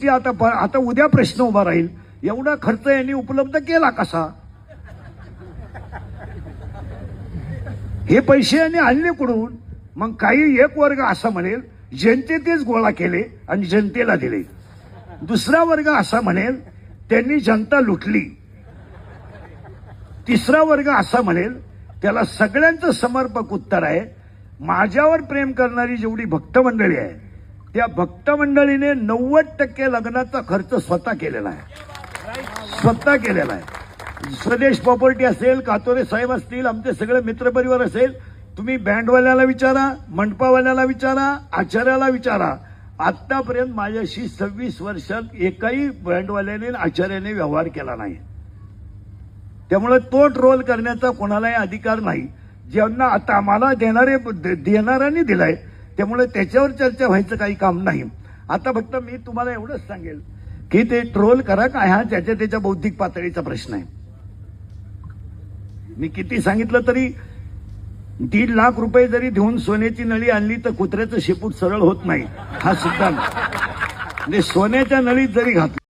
की आता उद्या प्रश्न उभा राहील, एवढा खर्च यांनी उपलब्ध केला कसा? हे पैसे यांनी आणले कुठून? मग काही एक वर्ग असा म्हणेल जनतेनेच गोळा केले आणि जनतेला दिले, दुसरा वर्ग असा म्हणेल त्यांनी जनता लुटली, तिसरा वर्ग असा म्हणेल त्याला सगळ्यांचं समर्पक उत्तर आहे. माझ्यावर प्रेम करणारी जेवढी भक्त मंडळी आहे त्या भक्त मंडळीने 90% लग्नाचा खर्च स्वतः केलेला आहे. स्वदेश प्रॉपर्टी असेल, कातोरे साहेब असतील, आमचे सगळे मित्रपरिवार असेल, तुम्ही बँडवाल्याला विचारा, मंडपावाल्याला विचारा, आचार्याला विचारा. आतापर्यंत माझ्याशी 26 वर्षात एकाही बँडवाल्याने आचार्याने व्यवहार केला नाही. त्यामुळे तो ट्रोल करण्याचा कोणालाही अधिकार नाही. ज्यांना आता आम्हाला देणाऱ्यांनी दिलाय, त्यामुळे त्याच्यावर चर्चा व्हायचं काही काम नाही. आता फक्त मी तुम्हाला एवढंच सांगेल की ते ट्रोल करा का, हा त्याच्या बौद्धिक पातळीचा प्रश्न आहे. मी किती सांगितलं तरी 1.5 लाख रुपये जरी देऊन सोन्याची नळी आणली तर कुत्र्याचं शेपूट सरळ होत नाही, हा सिद्धांत. म्हणजे सोन्याच्या नळीत जरी घातलं